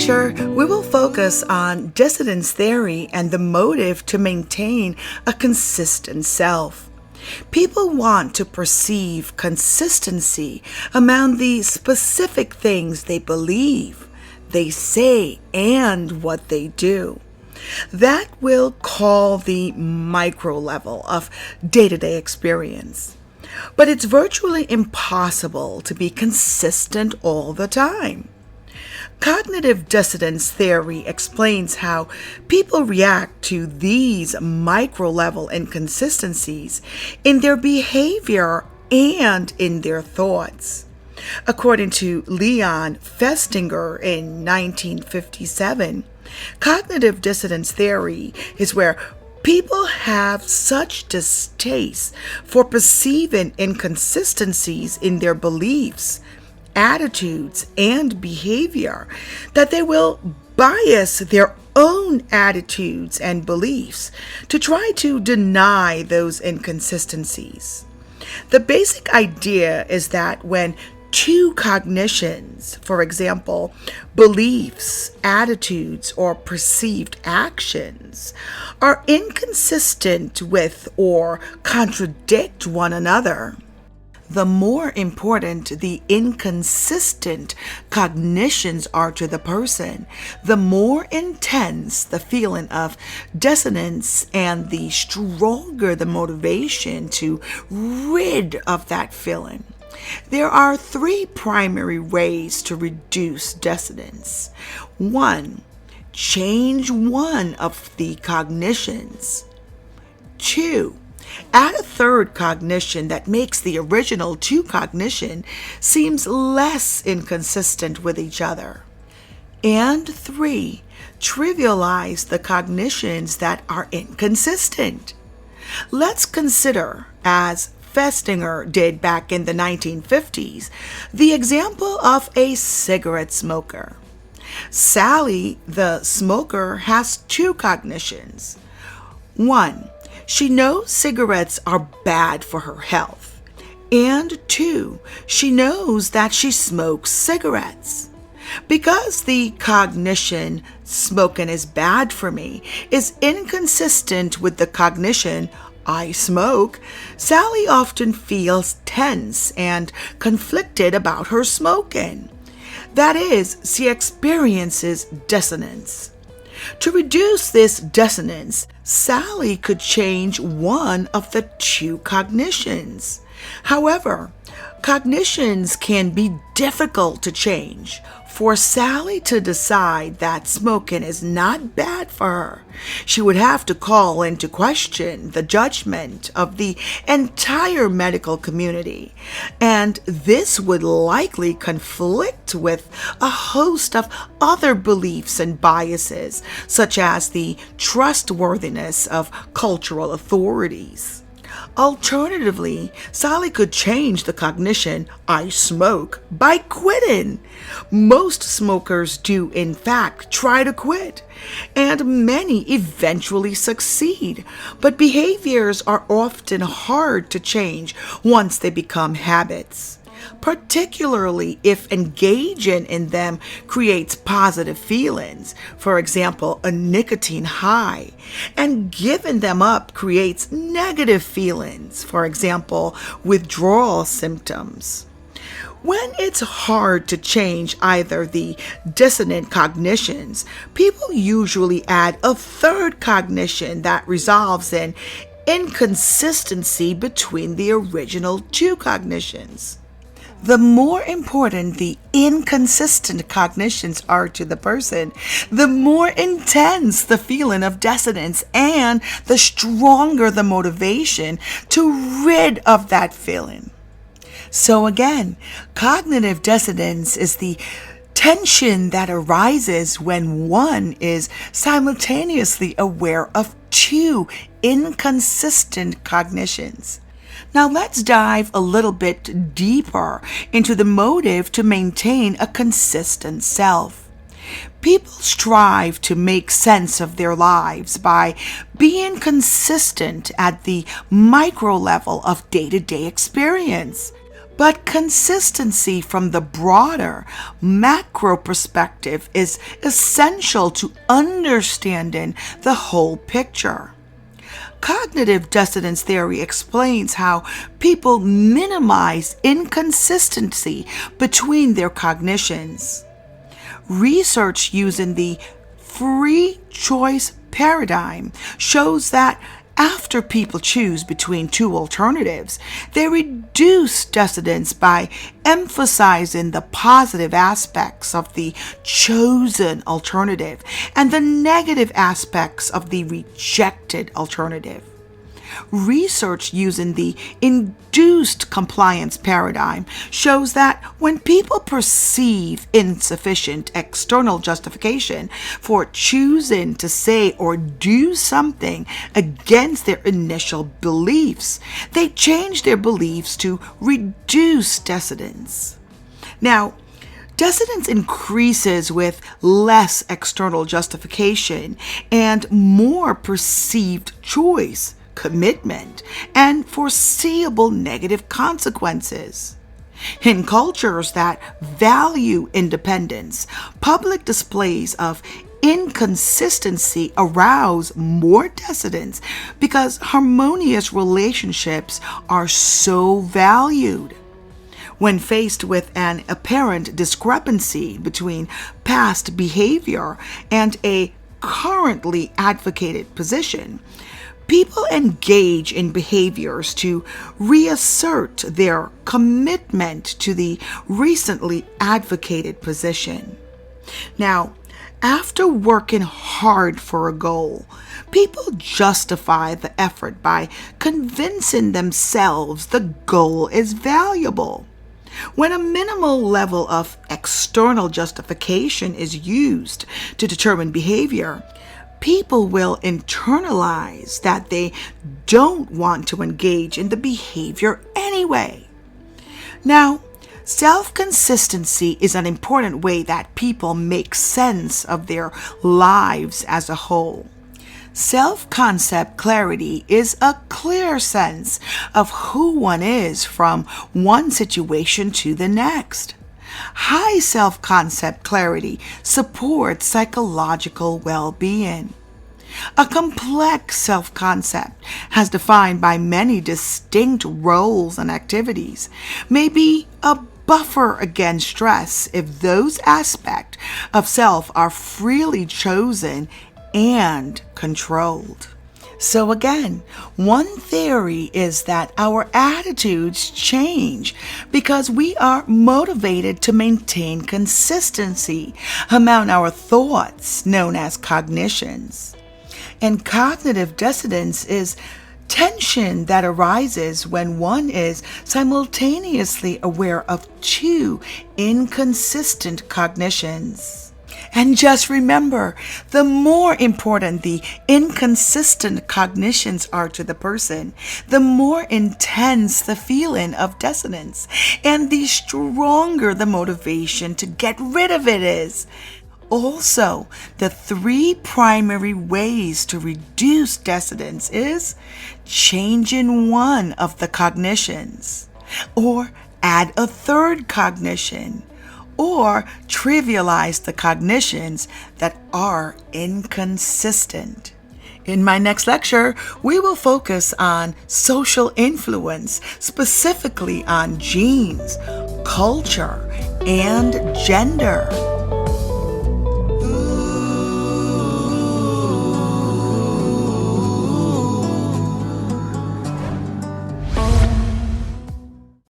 lecture, we will focus on dissonance theory and the motive to maintain a consistent self. People want to perceive consistency among the specific things they believe, they say, and what they do. That we'll call the micro level of day-to-day experience. But it's virtually impossible to be consistent all the time. Cognitive dissonance theory explains how people react to these micro-level inconsistencies in their behavior and in their thoughts. According to Leon Festinger in 1957, cognitive dissonance theory is where people have such distaste for perceiving inconsistencies in their beliefs, attitudes, and behavior that they will bias their own attitudes and beliefs to try to deny those inconsistencies. The basic idea is that when two cognitions, for example, beliefs, attitudes, or perceived actions, are inconsistent with or contradict one another, the more important the inconsistent cognitions are to the person, the more intense the feeling of dissonance and the stronger the motivation to rid of that feeling. There are three primary ways to reduce dissonance. 1. Change one of the cognitions. 2. Add a third cognition that makes the original two cognition seems less inconsistent with each other. And 3. Trivialize the cognitions that are inconsistent. Let's consider, as Festinger did back in the 1950s, the example of a cigarette smoker. Sally, the smoker, has two cognitions. 1. She knows cigarettes are bad for her health. And 2, she knows that she smokes cigarettes. Because the cognition, smoking is bad for me, is inconsistent with the cognition, I smoke, Sally often feels tense and conflicted about her smoking. That is, she experiences dissonance. To reduce this dissonance, Sally could change one of the two cognitions. However, cognitions can be difficult to change. For Sally to decide that smoking is not bad for her, she would have to call into question the judgment of the entire medical community, and this would likely conflict with a host of other beliefs and biases, such as the trustworthiness of cultural authorities. Alternatively, Sally could change the cognition, I smoke, by quitting. Most smokers do, in fact, try to quit, and many eventually succeed. But behaviors are often hard to change once they become habits, particularly if engaging in them creates positive feelings, for example, a nicotine high, and giving them up creates negative feelings, for example, withdrawal symptoms. When it's hard to change either the dissonant cognitions, people usually add a third cognition that resolves an inconsistency between the original two cognitions. The more important the inconsistent cognitions are to the person, the more intense the feeling of dissonance and the stronger the motivation to rid of that feeling. So again, cognitive dissonance is the tension that arises when one is simultaneously aware of two inconsistent cognitions. Now let's dive a little bit deeper into the motive to maintain a consistent self. People strive to make sense of their lives by being consistent at the micro level of day-to-day experience. But consistency from the broader macro perspective is essential to understanding the whole picture. Cognitive dissonance theory explains how people minimize inconsistency between their cognitions. Research using the free choice paradigm shows that after people choose between two alternatives, they reduce dissonance by emphasizing the positive aspects of the chosen alternative and the negative aspects of the rejected alternative. Research using the induced compliance paradigm shows that when people perceive insufficient external justification for choosing to say or do something against their initial beliefs, they change their beliefs to reduce dissonance. Now, dissonance increases with less external justification and more perceived choice, commitment, and foreseeable negative consequences. In cultures that value independence, public displays of inconsistency arouse more dissonance because harmonious relationships are so valued. When faced with an apparent discrepancy between past behavior and a currently advocated position, people engage in behaviors to reassert their commitment to the recently advocated position. Now, after working hard for a goal, people justify the effort by convincing themselves the goal is valuable. When a minimal level of external justification is used to determine behavior, people will internalize that they don't want to engage in the behavior anyway. Now, self-consistency is an important way that people make sense of their lives as a whole. Self-concept clarity is a clear sense of who one is from one situation to the next. High self-concept clarity supports psychological well-being. A complex self-concept, as defined by many distinct roles and activities, may be a buffer against stress if those aspects of self are freely chosen and controlled. So again, one theory is that our attitudes change because we are motivated to maintain consistency among our thoughts, known as cognitions. And cognitive dissonance is tension that arises when one is simultaneously aware of two inconsistent cognitions. And just remember, the more important the inconsistent cognitions are to the person, the more intense the feeling of dissonance, and the stronger the motivation to get rid of it is. Also, the three primary ways to reduce dissonance is changing one of the cognitions, or add a third cognition, or trivialize the cognitions that are inconsistent. In my next lecture, we will focus on social influence, specifically on genes, culture, and gender.